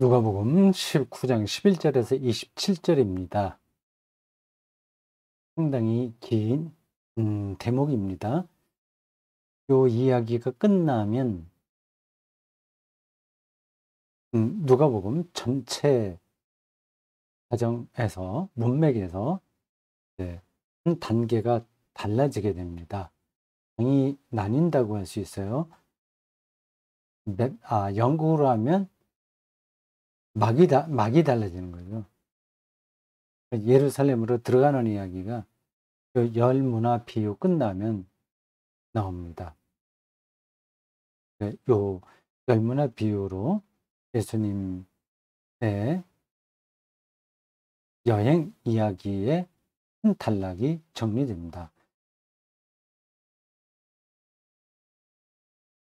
누가복음 19장 11절에서 27절입니다. 상당히 긴 대목입니다. 요 이야기가 끝나면 누가복음 전체 과정에서 문맥에서 이제 한 단계가 달라지게 됩니다. 장이 나뉜다고 할 수 있어요. 영국으로 하면 막이 달라지는 거죠. 예루살렘으로 들어가는 이야기가 그 열문화 비유 끝나면 나옵니다. 요 열문화 비유로 예수님의 여행 이야기의 한 단락이 정리됩니다.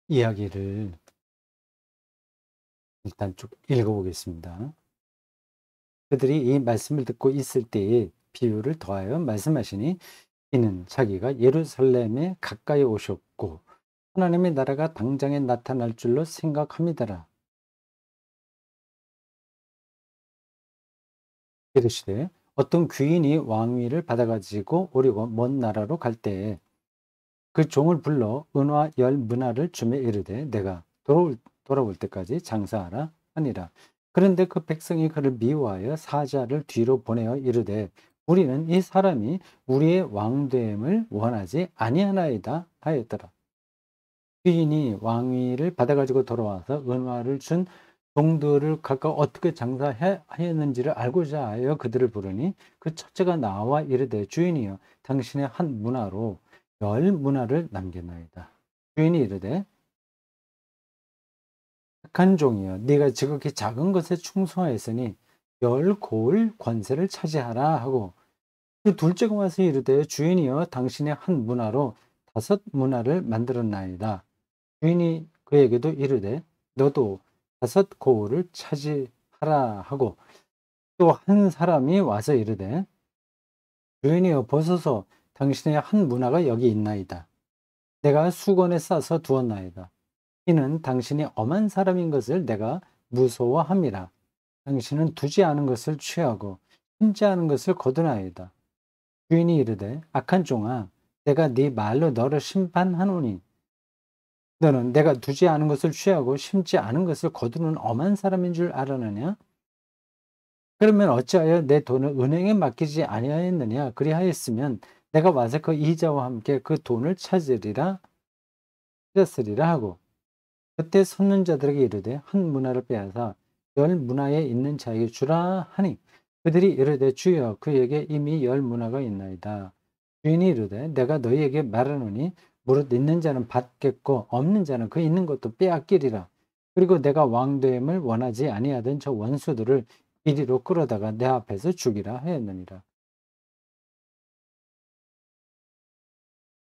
이야기를 일단 쭉 읽어보겠습니다. 그들이 이 말씀을 듣고 있을 때에 비유를 더하여 말씀하시니 이는 자기가 예루살렘에 가까이 오셨고 하나님의 나라가 당장에 나타날 줄로 생각합니다라. 이르시되 어떤 귀인이 왕위를 받아가지고 오려고 먼 나라로 갈 때에 그 종을 불러 은화 10문화를 주매 이르되 내가 돌아올 때까지 장사하라 하니라. 그런데 그 백성이 그를 미워하여 사자를 뒤로 보내어 이르되 우리는 이 사람이 우리의 왕됨을 원하지 아니하나이다 하였더라. 귀인이 왕위를 받아가지고 돌아와서 은화를 준 종들을 각각 어떻게 장사하였는지를 알고자 하여 그들을 부르니 그 첫째가 나와 이르되 주인이여 당신의 한 문화로 10문화를 남겼나이다. 주인이 이르되 착한 종이여 네가 지극히 작은 것에 충성하였으니 10고을 관세를 차지하라 하고 그 둘째가 와서 이르되 주인이여 당신의 한 문화로 5문화를 만들었나이다. 주인이 그에게도 이르되 너도 5고을을 차지하라 하고 또 한 사람이 와서 이르되 주인이여 보소서 당신의 한 문화가 여기 있나이다. 내가 수건에 싸서 두었나이다. 이는 당신이 엄한 사람인 것을 내가 무서워함이라. 당신은 두지 않은 것을 취하고 심지 않은 것을 거두나이다. 주인이 이르되 악한 종아 내가 네 말로 너를 심판하노니 너는 내가 두지 않은 것을 취하고 심지 않은 것을 거두는 엄한 사람인 줄 알았느냐? 그러면 어찌하여 내 돈을 은행에 맡기지 아니하였느냐? 그리하였으면 내가 와서 그 이자와 함께 그 돈을 찾으리라 하고 그때 선문자들에게 이르되 한 문화를 빼앗아 10문화에 있는 자에게 주라 하니 그들이 이르되 주여 그에게 이미 10문화가 있나이다. 주인이 이르되 내가 너희에게 말하노니 무릇 있는 자는 받겠고 없는 자는 그 있는 것도 빼앗기리라. 그리고 내가 왕됨을 원하지 아니하던 저 원수들을 이리로 끌어다가 내 앞에서 죽이라 하였느니라.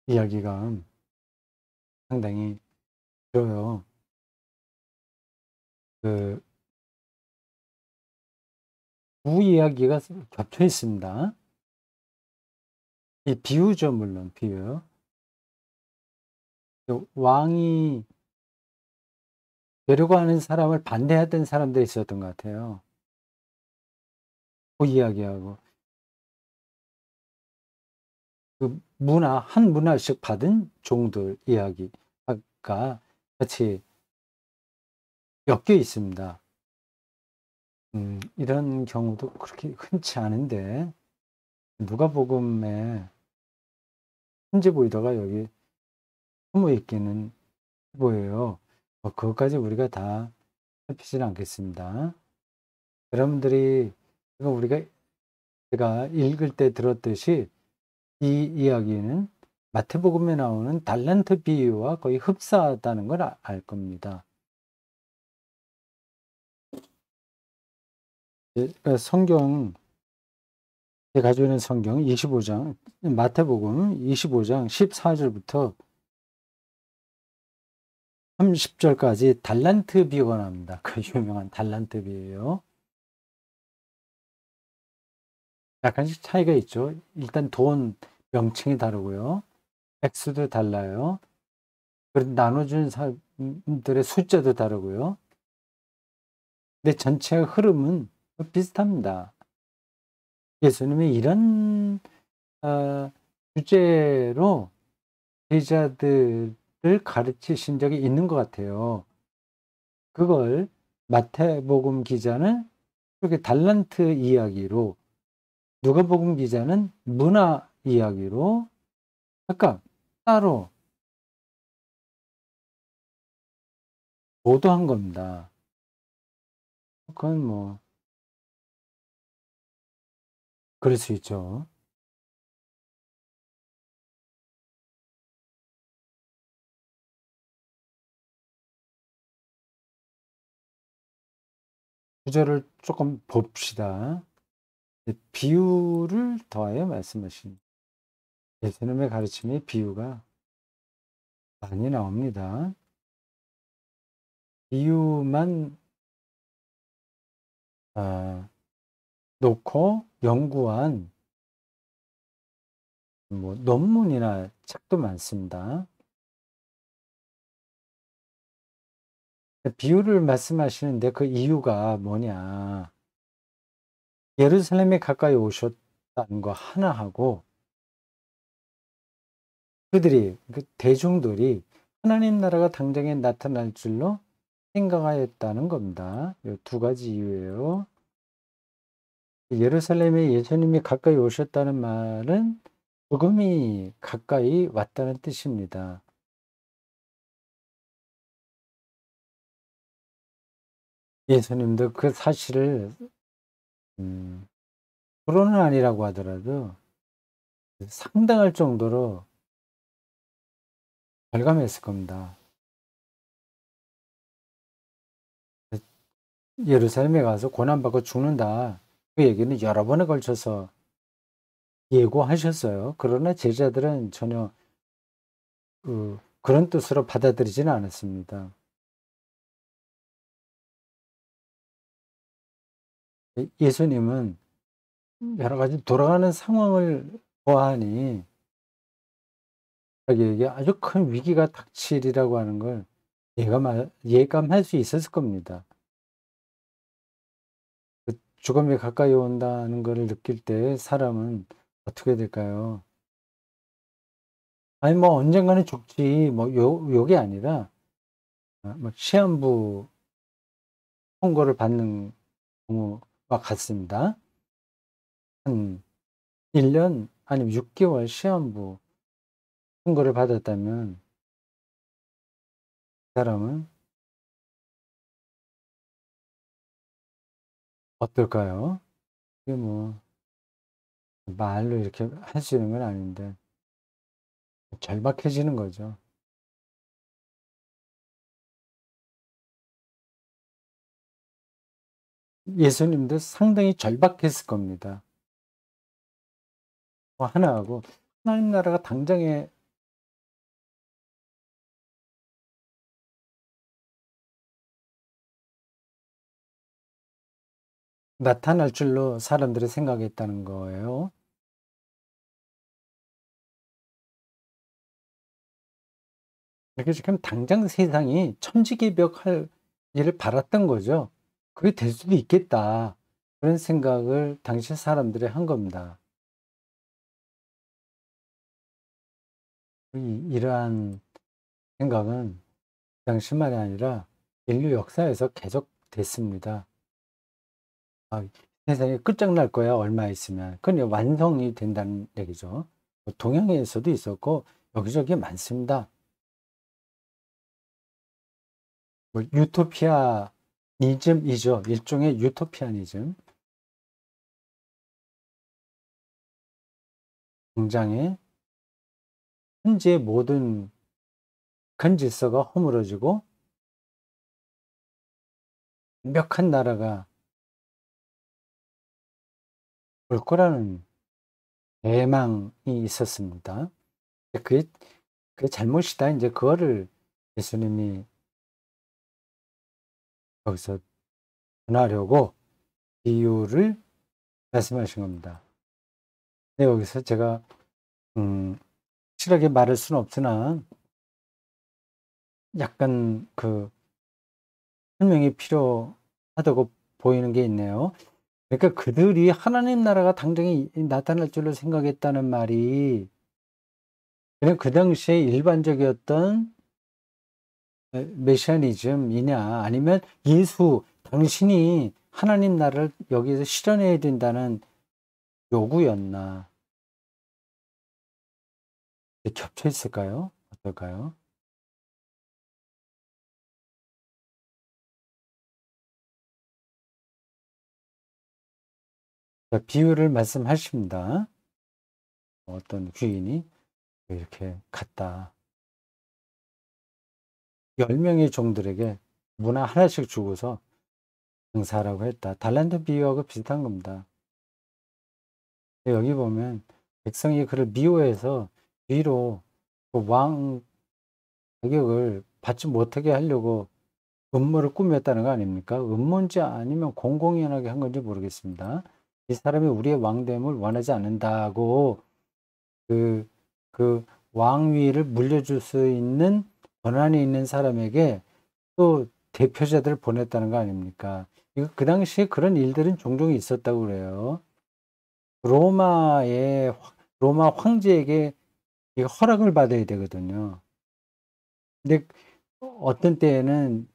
이야기가 상당히 길어요. 그 두 이야기가 겹쳐 있습니다. 이 비유죠, 물론 비유. 왕이 되려고 하는 사람을 반대했던 사람들이 있었던 것 같아요. 그 이야기하고 그 한 문화씩 받은 종들 이야기가 같이 엮여 있습니다. 이런 경우도 그렇게 흔치 않은데 누가복음에 현재 보이다가 여기 숨어 있기는 보여요. 그것까지 우리가 다 살피지는 않겠습니다. 여러분들이 제가 읽을 때 들었듯이 이 이야기는 마태복음에 나오는 달란트 비유와 거의 흡사하다는 걸 알 겁니다. 그러니까 제가 가지고 있는 성경 25장, 마태복음 25장 14절부터 30절까지 달란트 비유가 나옵니다. 그 유명한 달란트 비유예요. 약간씩 차이가 있죠. 일단 돈 명칭이 다르고요. 액수도 달라요. 그리고 나눠준 사람들의 숫자도 다르고요. 근데 전체 흐름은 비슷합니다. 예수님이 이런 주제로 제자들을 가르치신 적이 있는 것 같아요. 그걸 마태복음 기자는 이렇게 달란트 이야기로, 누가복음 기자는 문화 이야기로 각각 따로 보도한 겁니다. 그건 뭐 그럴 수 있죠. 구절을 조금 봅시다. 비유를 더하여 말씀하신 예수님의 가르침에 비유가 많이 나옵니다. 비유만 놓고 연구한 뭐 논문이나 책도 많습니다. 비유를 말씀하시는데 그 이유가 뭐냐? 예루살렘에 가까이 오셨다는 거 하나 하고, 그들이 그 대중들이 하나님 나라가 당장에 나타날 줄로 생각하였다는 겁니다. 이 두 가지 이유예요. 예루살렘에 예수님이 가까이 오셨다는 말은 복음이 가까이 왔다는 뜻입니다. 예수님도 그 사실을 불언은 아니라고 하더라도 상당할 정도로 절감했을 겁니다. 예루살렘에 가서 고난받고 죽는다. 그 얘기는 여러 번에 걸쳐서 예고하셨어요. 그러나 제자들은 전혀 그런 뜻으로 받아들이지는 않았습니다. 예수님은 여러 가지 돌아가는 상황을 보아하니 자기에게 아주 큰 위기가 닥치리라고 하는 걸 예감할 수 있었을 겁니다. 죽음이 가까이 온다는 것을 느낄 때 사람은 어떻게 될까요? 아니 뭐 언젠가는 죽지 뭐 요게 아니라 뭐 시한부 선고를 받는 경우와 같습니다. 한 1년 아니면 6 개월 시한부 선고를 받았다면 그 사람은 어떨까요? 이게 뭐 말로 이렇게 할 수 있는 건 아닌데 절박해지는 거죠. 예수님도 상당히 절박했을 겁니다. 하나하고 하나님 나라가 당장에 나타날 줄로 사람들이 생각했다는 거예요. 그래서 지금 당장 세상이 천지개벽할 일을 바랐던 거죠. '그게 될 수도 있겠다.' 그런 생각을 당시 사람들이 한 겁니다. 이러한 생각은 당시만이 아니라 인류 역사에서 계속됐습니다. '아 세상이 끝장날 거야 얼마 있으면.' 그건 완성이 된다는 얘기죠. 뭐 동양에서도 있었고 여기저기 많습니다. 뭐 유토피아니즘이죠. 일종의 유토피아니즘. 당장에 현재의 모든 큰 질서가 허물어지고 완벽한 나라가 올 거라는 대망이 있었습니다. 그게 잘못이다. 인제 그거를 예수님이 거기서 전하려고 비유를 말씀하신 겁니다. 근데 여기서 제가 확실하게 말할 수는 없으나 약간 설명이 필요하다고 하다고 보이는 게 있네요. 그러니까 그들이 하나님 나라가 당장에 나타날 줄로 생각했다는 말이 그냥 그 당시에 일반적이었던 메시아니즘이냐 아니면 예수 당신이 하나님 나라를 여기서 실현해야 된다는 요구였나 겹쳐 있을까요? 어떨까요? 자, 비유를 말씀하십니다. 어떤 귀인이 이렇게 갔다. 10명의 종들에게 문화 하나씩 주고서 장사하라고 했다. 달란트 비유하고 비슷한 겁니다. 여기 보면 백성이 그를 미워해서 뒤로 그 왕 자격을 받지 못하게 하려고 음모를 꾸몄다는 거 아닙니까? 음모인지 아니면 공공연하게 한 건지 모르겠습니다. 이 사람이 우리의 왕됨을 원하지 않는다고 그, 그 왕위를 물려줄 수 있는 권한이 있는 사람에게 또 대표자들을 보냈다는 거 아닙니까? 이거 그 당시에 그런 일들은 종종 있었다고 그래요. 로마의 로마 황제에게 이거 허락을 받아야 되거든요. 근데 어떤 때에는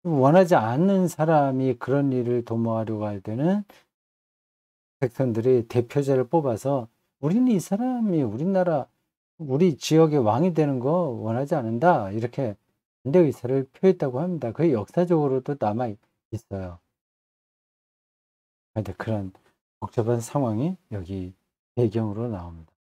원하지 않는 사람이 그런 일을 도모하려고 할 때는 백성들이 대표자를 뽑아서 우리는 이 사람이 우리나라 우리 지역의 왕이 되는 거 원하지 않는다 이렇게 반대 의사를 표했다고 합니다. 그게 역사적으로도 남아 있어요. 근데 그런 복잡한 상황이 여기 배경으로 나옵니다.